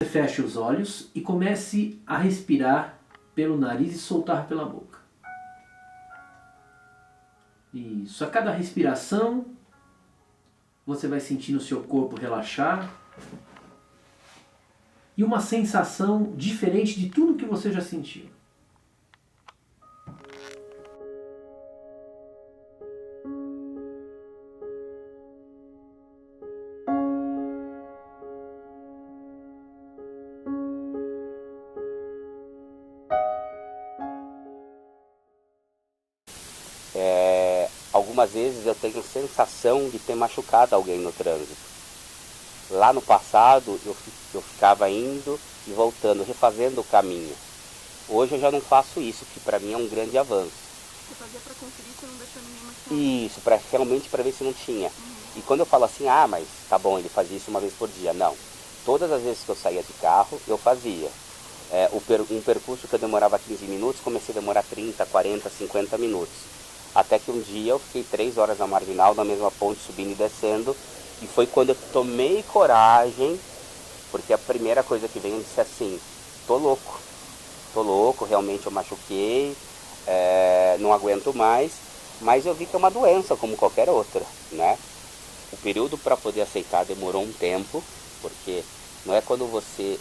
Feche os olhos e comece a respirar pelo nariz e soltar pela boca. Isso. A cada respiração, você vai sentindo o seu corpo relaxar. E uma sensação diferente de tudo que você já sentiu. Algumas vezes eu tenho sensação de ter machucado alguém no trânsito. Lá no passado eu ficava indo e voltando, refazendo o caminho. Hoje eu já não faço isso, que para mim é um grande avanço. Você fazia para conferir se não deixou ninguém machucado? Isso, realmente para ver se não tinha. E quando eu falo assim, mas tá bom, ele fazia isso uma vez por dia. Não, todas as vezes que eu saía de carro, eu fazia. Um percurso que eu demorava 15 minutos, comecei a demorar 30, 40, 50 minutos. Até que um dia eu fiquei 3 horas na Marginal, na mesma ponte, subindo e descendo. E foi quando eu tomei coragem, porque a primeira coisa que veio, eu disse assim, tô louco, realmente eu machuquei, não aguento mais. Mas eu vi que é uma doença como qualquer outra, né? O período para poder aceitar demorou um tempo, porque não é quando você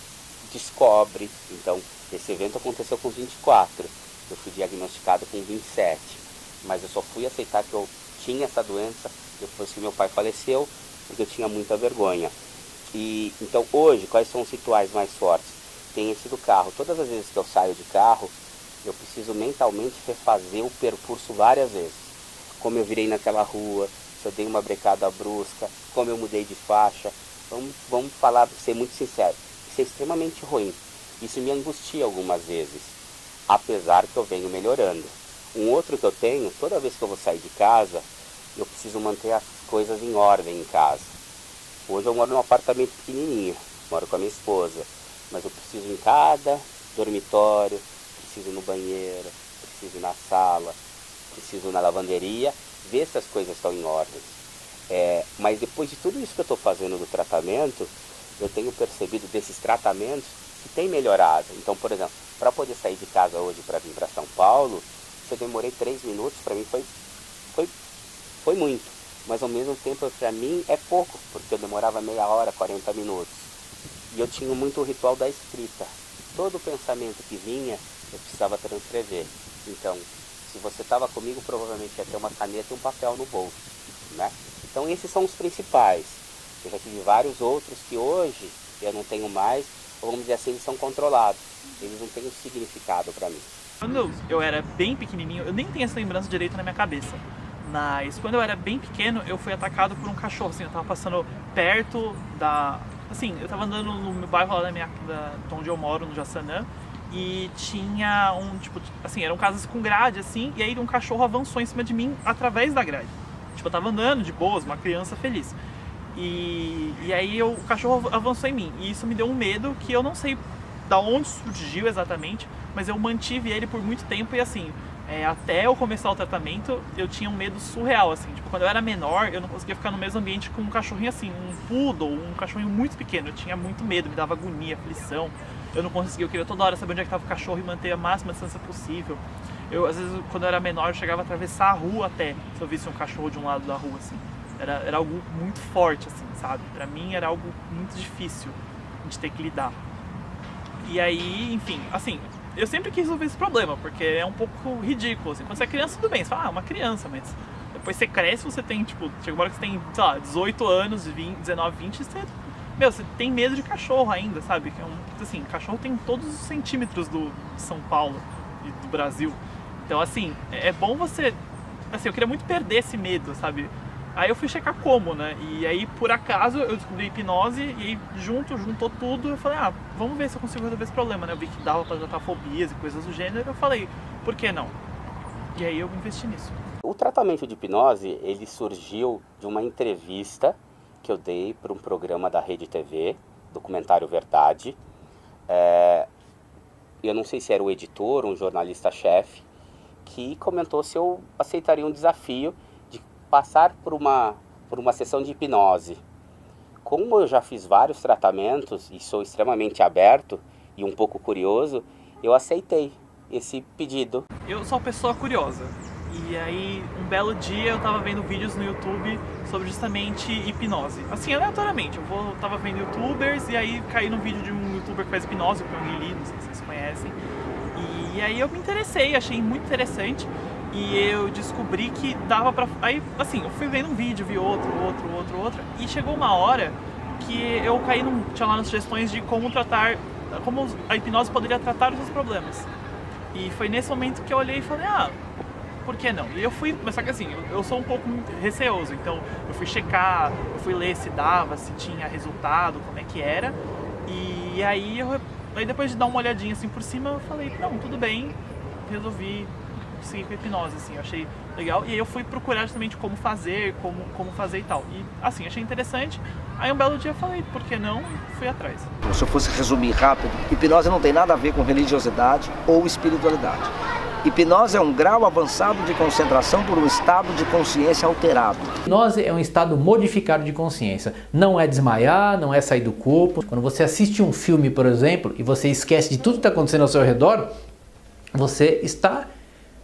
descobre. Então, esse evento aconteceu com 24, eu fui diagnosticado com 27. Mas eu só fui aceitar que eu tinha essa doença depois que meu pai faleceu, porque eu tinha muita vergonha. E então hoje, quais são os rituais mais fortes? Tem esse do carro. Todas as vezes que eu saio de carro, eu preciso mentalmente refazer o percurso várias vezes. Como eu virei naquela rua, se eu dei uma brecada brusca, como eu mudei de faixa. Vamos falar, ser muito sincero, isso é extremamente ruim. Isso me angustia algumas vezes, apesar que eu venho melhorando. Um outro que eu tenho, toda vez que eu vou sair de casa, eu preciso manter as coisas em ordem em casa. Hoje eu moro num apartamento pequenininho, moro com a minha esposa, mas eu preciso em cada dormitório, preciso ir no banheiro, preciso ir na sala, preciso ir na lavanderia, ver se as coisas estão em ordem. Mas depois de tudo isso que eu estou fazendo do tratamento, eu tenho percebido desses tratamentos que tem melhorado. Então, por exemplo, para poder sair de casa hoje para vir para São Paulo, se eu demorei 3 minutos, para mim foi muito. Mas ao mesmo tempo, para mim é pouco, porque eu demorava meia hora, 40 minutos. E eu tinha muito o ritual da escrita. Todo pensamento que vinha, eu precisava transcrever. Então, se você estava comigo, provavelmente ia ter uma caneta e um papel no bolso, né? Então, esses são os principais. Eu já tive vários outros que hoje eu não tenho mais, ou vamos dizer assim, eles são controlados. Eles não têm um significado para mim. Quando eu era bem pequenininho, eu nem tenho essa lembrança direito na minha cabeça, mas quando eu era bem pequeno, eu fui atacado por um cachorro, assim, eu tava passando perto da... Assim, eu tava andando no meu bairro lá de onde eu moro, no Jaçanã, e tinha tipo, assim, eram casas com grade, assim, e aí um cachorro avançou em cima de mim através da grade. Tipo, eu tava andando de boas, uma criança feliz. E aí o cachorro avançou em mim, e isso me deu um medo que eu não sei da onde surgiu exatamente, mas eu mantive ele por muito tempo e assim, até eu começar o tratamento, eu tinha um medo surreal, assim, tipo, quando eu era menor, eu não conseguia ficar no mesmo ambiente com um cachorrinho assim, um poodle, um cachorrinho muito pequeno, eu tinha muito medo, me dava agonia, aflição, eu não conseguia, eu queria toda hora saber onde é que estava o cachorro e manter a máxima distância possível. Eu, às vezes, quando eu era menor, eu chegava a atravessar a rua até, se eu visse um cachorro de um lado da rua, assim, era algo muito forte, assim, sabe, pra mim era algo muito difícil de ter que lidar. E aí, enfim, assim, eu sempre quis resolver esse problema, porque é um pouco ridículo, assim. Quando você é criança, tudo bem, você fala, uma criança, mas depois você cresce, você tem, tipo, chega uma hora que você tem, sei lá, 18 anos, 20, 19, 20, você tem medo de cachorro ainda, sabe? Que assim, cachorro tem todos os centímetros de São Paulo e do Brasil. Então, assim, é bom você, assim, eu queria muito perder esse medo, sabe? Aí eu fui checar como, né? E aí, por acaso, eu descobri hipnose e aí juntou tudo. Eu falei, vamos ver se eu consigo resolver esse problema, né? Eu vi que dava pra tratar fobias e coisas do gênero. Eu falei, por que não? E aí eu investi nisso. O tratamento de hipnose, ele surgiu de uma entrevista que eu dei para um programa da Rede TV, documentário Verdade. Eu não sei se era o editor, um jornalista-chefe, que comentou se eu aceitaria um desafio passar por uma sessão de hipnose como eu já fiz vários tratamentos e sou extremamente aberto e um pouco curioso, eu aceitei esse pedido. Eu sou uma pessoa curiosa. E aí, um belo dia eu tava vendo vídeos no YouTube sobre justamente hipnose. Assim, aleatoriamente, tava vendo youtubers e aí caí num vídeo de um youtuber que faz hipnose, o Pyong Lee, não sei se vocês conhecem. E aí eu me interessei, achei muito interessante. E eu descobri que dava pra... Aí, assim, eu fui vendo um vídeo, vi outro. E chegou uma hora que eu caí tinha lá nas sugestões de como a hipnose poderia tratar os seus problemas. E foi nesse momento que eu olhei e falei, por que não? E eu fui, mas só que assim, eu sou um pouco receoso, então eu fui checar, eu fui ler se dava, se tinha resultado, como é que era. E aí, depois de dar uma olhadinha assim por cima, eu falei, não, tudo bem, resolvi seguir com a hipnose, assim, eu achei legal. E aí eu fui procurar justamente como fazer e tal. E assim, achei interessante. Aí um belo dia eu falei, por que não? E fui atrás. Se eu fosse resumir rápido, hipnose não tem nada a ver com religiosidade ou espiritualidade. Hipnose é um grau avançado de concentração por um estado de consciência alterado. Hipnose é um estado modificado de consciência. Não é desmaiar, não é sair do corpo. Quando você assiste um filme, por exemplo, e você esquece de tudo que está acontecendo ao seu redor, você está,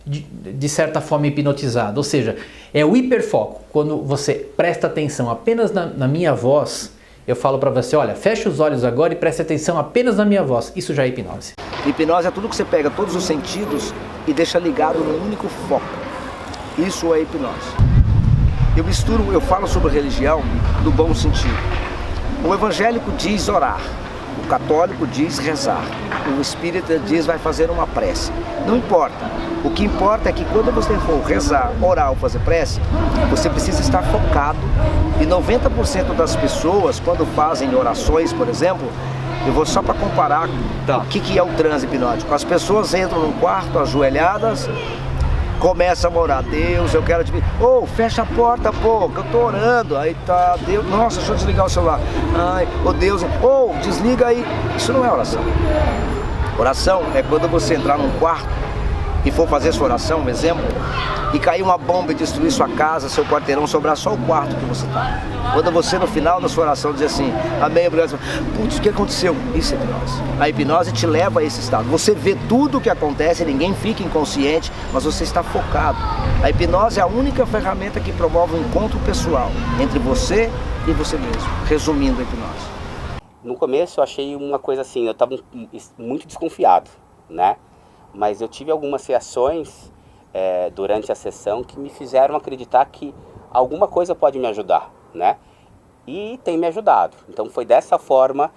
de certa forma, hipnotizado. Ou seja, é o hiperfoco. Quando você presta atenção apenas na minha voz, eu falo para você, olha, fecha os olhos agora e preste atenção apenas na minha voz. Isso já é hipnose. Hipnose é tudo que você pega, todos os sentidos, e deixa ligado num único foco. Isso é hipnose. Eu falo sobre religião no bom sentido. O evangélico diz orar, o católico diz rezar, o espírita diz vai fazer uma prece. Não importa. O que importa é que quando você for rezar, orar ou fazer prece, você precisa estar focado. E 90% das pessoas, quando fazem orações, por exemplo, eu vou só para comparar o que é o transe hipnótico. As pessoas entram num quarto ajoelhadas, começam a orar, Deus, eu quero te ver. Fecha a porta, pô, que eu tô orando. Aí tá, Deus, nossa, deixa eu desligar o celular. Ai, Deus, desliga aí. Isso não é oração. Oração é quando você entrar num quarto e for fazer sua oração, um exemplo, e cair uma bomba e destruir sua casa, seu quarteirão, sobrar só o quarto que você está. Quando você, no final da sua oração, diz assim, amém, obrigado, putz, o que aconteceu? Isso é hipnose. A hipnose te leva a esse estado. Você vê tudo o que acontece, ninguém fica inconsciente, mas você está focado. A hipnose é a única ferramenta que promove um encontro pessoal entre você e você mesmo. Resumindo a hipnose. No começo eu achei uma coisa assim, eu estava muito desconfiado, né? Mas eu tive algumas reações durante a sessão que me fizeram acreditar que alguma coisa pode me ajudar, né? E tem me ajudado. Então foi dessa forma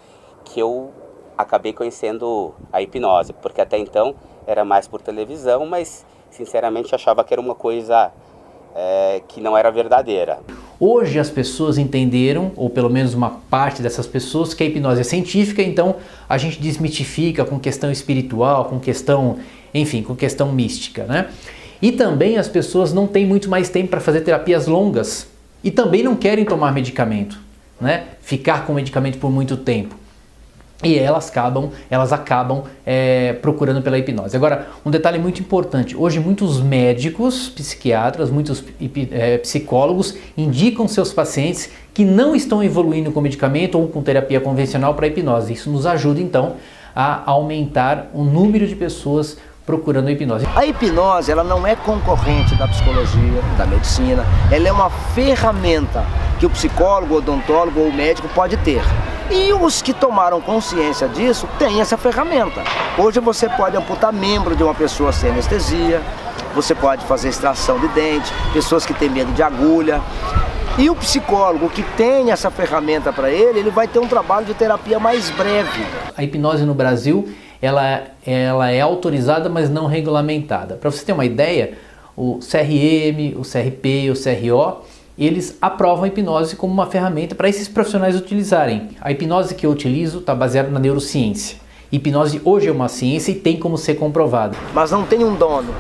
que eu acabei conhecendo a hipnose, porque até então era mais por televisão, mas sinceramente achava que era uma coisa que não era verdadeira. Hoje as pessoas entenderam, ou pelo menos uma parte dessas pessoas, que a hipnose é científica, então a gente desmitifica com questão espiritual, com questão, enfim, com questão mística, né? E também as pessoas não têm muito mais tempo para fazer terapias longas e também não querem tomar medicamento, né? Ficar com medicamento por muito tempo. E elas acabam procurando pela hipnose. Agora, um detalhe muito importante. Hoje muitos médicos, psiquiatras, muitos psicólogos indicam seus pacientes que não estão evoluindo com medicamento ou com terapia convencional para hipnose. Isso nos ajuda, então, a aumentar o número de pessoas procurando a hipnose. A hipnose, ela não é concorrente da psicologia, da medicina. Ela é uma ferramenta que o psicólogo, o odontólogo ou o médico pode ter. E os que tomaram consciência disso têm essa ferramenta. Hoje você pode amputar membro de uma pessoa sem anestesia, você pode fazer extração de dente, pessoas que têm medo de agulha. E o psicólogo que tem essa ferramenta para ele vai ter um trabalho de terapia mais breve. A hipnose no Brasil, ela é autorizada, mas não regulamentada. Para você ter uma ideia, o CRM, o CRP, o CRO, eles aprovam a hipnose como uma ferramenta para esses profissionais utilizarem. A hipnose que eu utilizo está baseada na neurociência. Hipnose hoje é uma ciência e tem como ser comprovada. Mas não tem um dono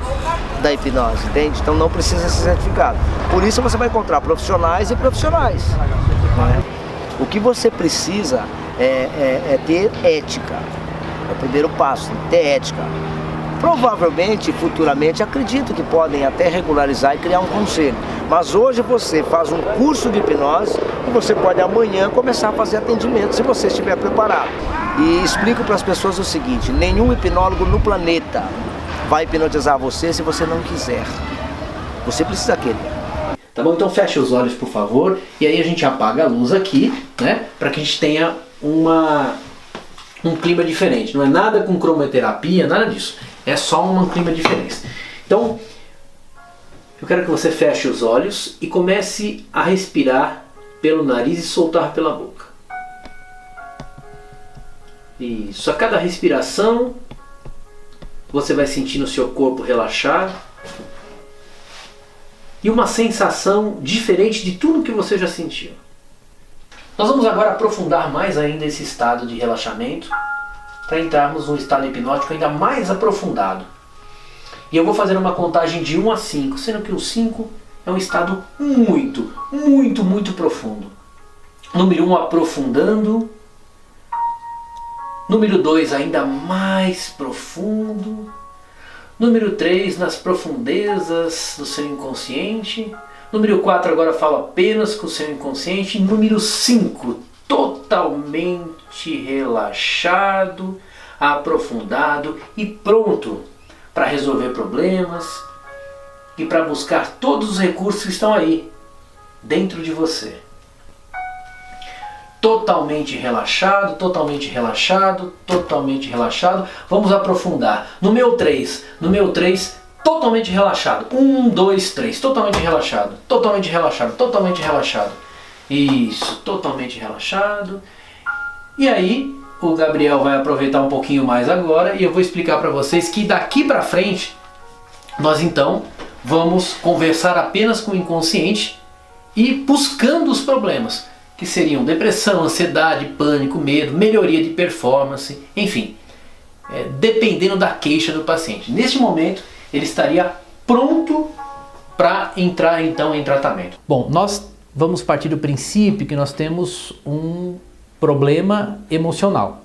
da hipnose, entende? Então não precisa ser certificado. Por isso você vai encontrar profissionais e profissionais. O que você precisa é ter ética. É o primeiro passo, ter ética. Provavelmente, futuramente, acredito que podem até regularizar e criar um conselho. Mas hoje você faz um curso de hipnose e você pode amanhã começar a fazer atendimento, se você estiver preparado. E explico para as pessoas o seguinte: nenhum hipnólogo no planeta vai hipnotizar você se você não quiser. Você precisa querer. Tá bom? Então feche os olhos, por favor, e aí a gente apaga a luz aqui, né? Para que a gente tenha um clima diferente. Não é nada com cromoterapia, nada disso. É só um clima diferente. Então, eu quero que você feche os olhos e comece a respirar pelo nariz e soltar pela boca. Isso. A cada respiração, você vai sentindo o seu corpo relaxar. E uma sensação diferente de tudo que você já sentiu. Nós vamos agora aprofundar mais ainda esse estado de relaxamento para entrarmos num estado hipnótico ainda mais aprofundado. E eu vou fazer uma contagem de 1 a 5, sendo que o 5 é um estado muito, muito, muito profundo. Número 1, aprofundando. Número 2, ainda mais profundo. Número 3, nas profundezas do seu inconsciente. Número 4, agora falo apenas com o seu inconsciente. Número 5, totalmente relaxado, aprofundado e pronto para resolver problemas e para buscar todos os recursos que estão aí, dentro de você. Totalmente relaxado, totalmente relaxado, totalmente relaxado. Vamos aprofundar. No meu 3, totalmente relaxado. 1, 2, 3, totalmente relaxado, totalmente relaxado, totalmente relaxado. Isso, totalmente relaxado. E aí, o Gabriel vai aproveitar um pouquinho mais agora e eu vou explicar para vocês que daqui para frente, nós então vamos conversar apenas com o inconsciente e buscando os problemas, que seriam depressão, ansiedade, pânico, medo, melhoria de performance, enfim, dependendo da queixa do paciente. Neste momento, ele estaria pronto para entrar então em tratamento. Bom, nós vamos partir do princípio que nós temos um problema emocional,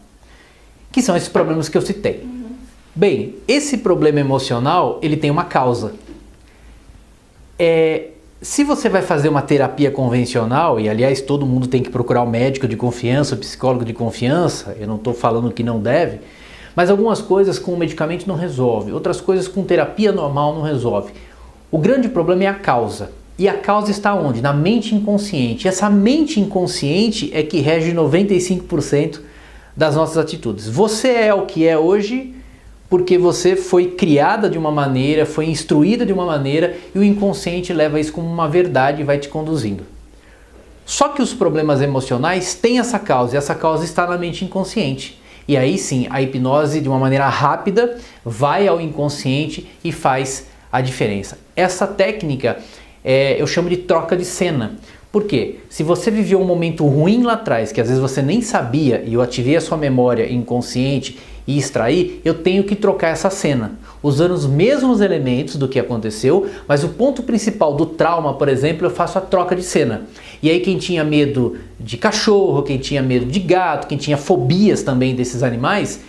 que são esses problemas que eu citei. Bem, esse problema emocional, ele tem uma causa. Se você vai fazer uma terapia convencional, e aliás todo mundo tem que procurar um médico de confiança, um psicólogo de confiança, eu não estou falando que não deve, mas algumas coisas com medicamento não resolve, outras coisas com terapia normal não resolve. O grande problema é a causa. E a causa está onde? Na mente inconsciente. Essa mente inconsciente é que rege 95% das nossas atitudes. Você é o que é hoje porque você foi criada de uma maneira, foi instruída de uma maneira e o inconsciente leva isso como uma verdade e vai te conduzindo. Só que os problemas emocionais têm essa causa e essa causa está na mente inconsciente. E aí sim, a hipnose de uma maneira rápida vai ao inconsciente e faz a diferença. Essa técnica eu chamo de troca de cena. Por quê? Se você viveu um momento ruim lá atrás, que às vezes você nem sabia, e eu ativei a sua memória inconsciente e extraí, eu tenho que trocar essa cena, usando os mesmos elementos do que aconteceu, mas o ponto principal do trauma, por exemplo, eu faço a troca de cena. E aí quem tinha medo de cachorro, quem tinha medo de gato, quem tinha fobias também desses animais,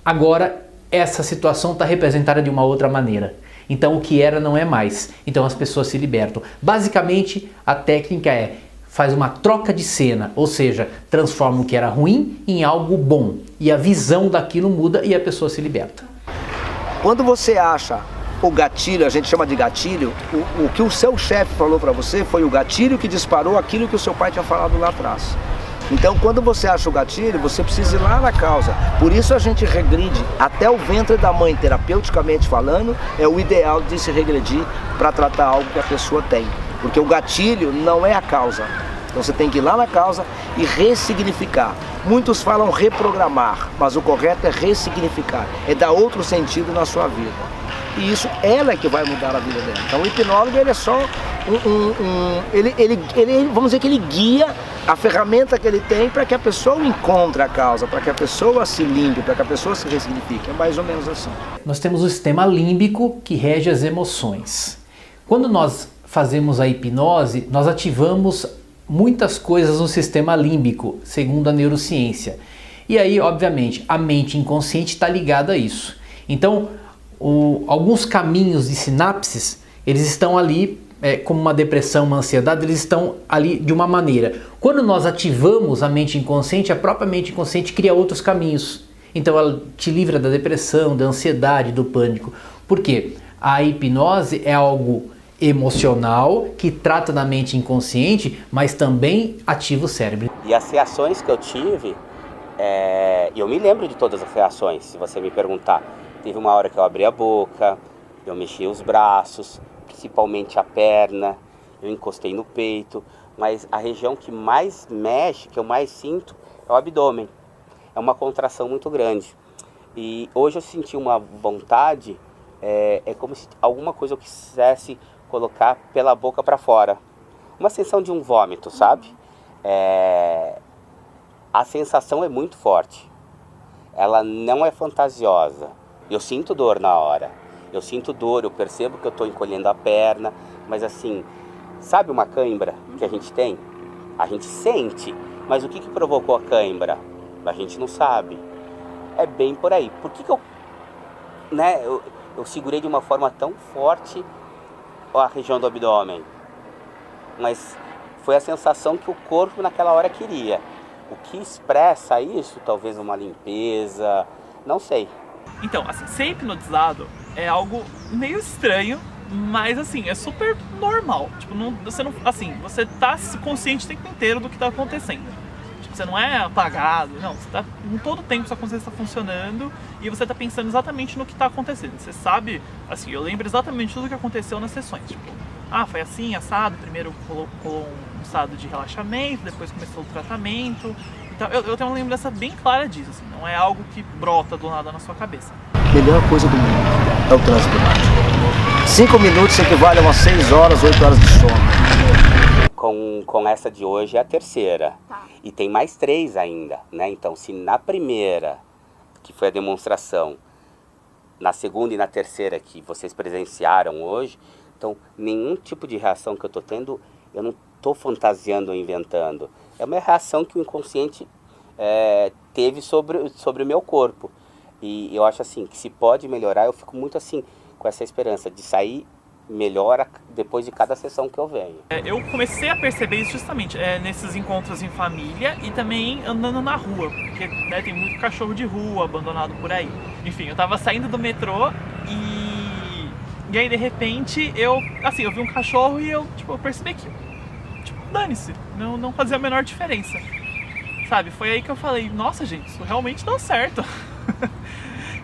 agora essa situação está representada de uma outra maneira. Então o que era não é mais. Então as pessoas se libertam. Basicamente a técnica faz uma troca de cena, ou seja, transforma o que era ruim em algo bom. E a visão daquilo muda e a pessoa se liberta. Quando você acha o gatilho, a gente chama de gatilho, o que o seu chefe falou para você foi o gatilho que disparou aquilo que o seu pai tinha falado lá atrás. Então, quando você acha o gatilho, você precisa ir lá na causa. Por isso a gente regride até o ventre da mãe, terapeuticamente falando, é o ideal de se regredir para tratar algo que a pessoa tem. Porque o gatilho não é a causa. Então você tem que ir lá na causa e ressignificar. Muitos falam reprogramar, mas o correto é ressignificar, é dar outro sentido na sua vida. E isso, ela é que vai mudar a vida dela. Então o hipnólogo, ele é só vamos dizer que ele guia a ferramenta que ele tem para que a pessoa encontre a causa, para que a pessoa se limpe, para que a pessoa se ressignifique. É mais ou menos assim. Nós temos o sistema límbico que rege as emoções. Quando nós fazemos a hipnose, nós ativamos muitas coisas no sistema límbico, segundo a neurociência. E aí, obviamente, a mente inconsciente está ligada a isso. Então, alguns caminhos de sinapses, eles estão ali como uma depressão, uma ansiedade, eles estão ali de uma maneira. Quando nós ativamos a mente inconsciente, a própria mente inconsciente cria outros caminhos. Então ela te livra da depressão, da ansiedade, do pânico. Por quê? A hipnose é algo emocional que trata da mente inconsciente, mas também ativa o cérebro. E as reações que eu tive, eu me lembro de todas as reações, se você me perguntar. Teve uma hora que eu abri a boca, eu mexi os braços, principalmente a perna, eu encostei no peito, mas a região que mais mexe, que eu mais sinto, é o abdômen. É uma contração muito grande. E hoje eu senti uma vontade, é como se alguma coisa eu quisesse colocar pela boca para fora. Uma sensação de um vômito, sabe? A sensação é muito forte. Ela não é fantasiosa. Eu sinto dor na hora. Eu sinto dor, eu percebo que eu estou encolhendo a perna, mas assim, sabe uma cãibra que a gente tem? A gente sente, mas o que provocou a cãibra? A gente não sabe. É bem por aí. Por que eu segurei de uma forma tão forte a região do abdômen? Mas foi a sensação que o corpo naquela hora queria. O que expressa isso? Talvez uma limpeza, não sei. Então, assim, ser hipnotizado é algo meio estranho, mas assim, é super normal. Tipo, você tá consciente o tempo inteiro do que tá acontecendo. Tipo, você não é apagado, não, você tá em todo o tempo sua consciência está funcionando e você tá pensando exatamente no que tá acontecendo. Você sabe, assim, eu lembro exatamente tudo o que aconteceu nas sessões, tipo, foi assim, assado, primeiro colou um estado de relaxamento, depois começou o tratamento. Então eu tenho uma lembrança bem clara disso, assim, não é algo que brota do nada na sua cabeça. Melhor coisa do mundo é o transplante. 5 minutos equivale a umas 6 horas, 8 horas de sono. Com essa de hoje é a terceira. Tá. E tem mais 3 ainda, né? Então, se na primeira, que foi a demonstração, na segunda e na terceira que vocês presenciaram hoje, então nenhum tipo de reação que eu estou tendo, eu não estou fantasiando ou inventando. É uma reação que o inconsciente teve sobre o meu corpo. E eu acho assim, que se pode melhorar, eu fico muito assim, com essa esperança de sair melhor depois de cada sessão que eu venho. Eu comecei a perceber isso justamente nesses encontros em família e também andando na rua, porque tem muito cachorro de rua abandonado por aí. Enfim, eu tava saindo do metrô e aí de repente eu vi um cachorro e eu percebi que, dane-se, não fazia a menor diferença. Sabe, foi aí que eu falei, nossa gente, isso realmente dá certo.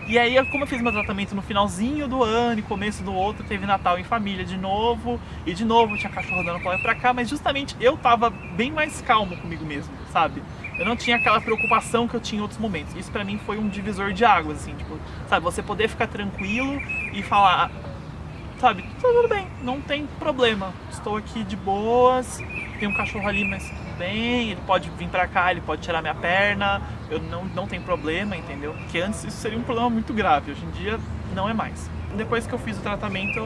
E aí, como eu fiz meu tratamento no finalzinho do ano e começo do outro, teve Natal em família de novo, e de novo tinha cachorro dando pra lá e pra cá, mas justamente eu tava bem mais calmo comigo mesmo, sabe? Eu não tinha aquela preocupação que eu tinha em outros momentos. Isso pra mim foi um divisor de águas, assim, sabe? Você poder ficar tranquilo e falar, sabe, tudo bem, não tem problema, estou aqui de boas, tem um cachorro ali, mas tudo bem, ele pode vir pra cá, ele pode tirar minha perna, eu não tem problema, entendeu? Porque antes isso seria um problema muito grave, hoje em dia não é mais. Depois que eu fiz o tratamento,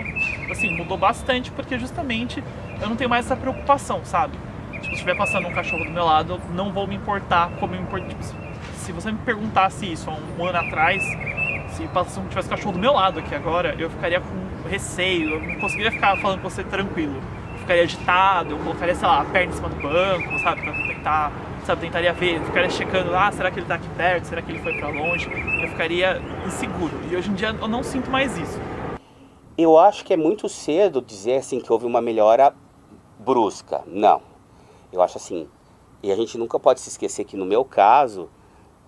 assim, mudou bastante, porque justamente eu não tenho mais essa preocupação, sabe? Tipo, se estiver passando um cachorro do meu lado, eu não vou me importar como eu me importo. Tipo, se você me perguntasse isso há um ano atrás, se tivesse cachorro do meu lado aqui agora, eu ficaria com receio, eu não conseguiria ficar falando com você tranquilo. Eu ficaria agitado, eu colocaria, sei lá, a perna em cima do banco, sabe, pra tentar, tentaria ver, eu ficaria checando, será que ele tá aqui perto, será que ele foi pra longe? Eu ficaria inseguro, e hoje em dia eu não sinto mais isso. Eu acho que é muito cedo dizer assim que houve uma melhora brusca, não. Eu acho assim, e a gente nunca pode se esquecer que no meu caso,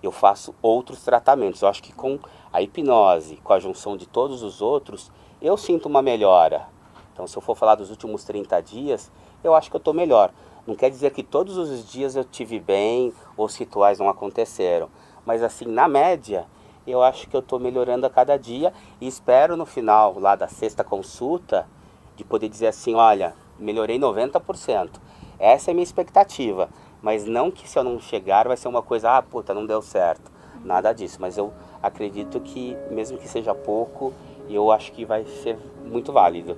eu faço outros tratamentos. Eu acho que com a hipnose, com a junção de todos os outros, eu sinto uma melhora. Então, se eu for falar dos últimos 30 dias, eu acho que eu estou melhor. Não quer dizer que todos os dias eu estive bem ou os rituais não aconteceram. Mas assim, na média, eu acho que eu estou melhorando a cada dia e espero no final lá da 6ª consulta de poder dizer assim, olha, melhorei 90%. Essa é a minha expectativa. Mas não que se eu não chegar vai ser uma coisa, puta, não deu certo. Nada disso. Mas eu acredito que, mesmo que seja pouco, eu acho que vai ser muito válido.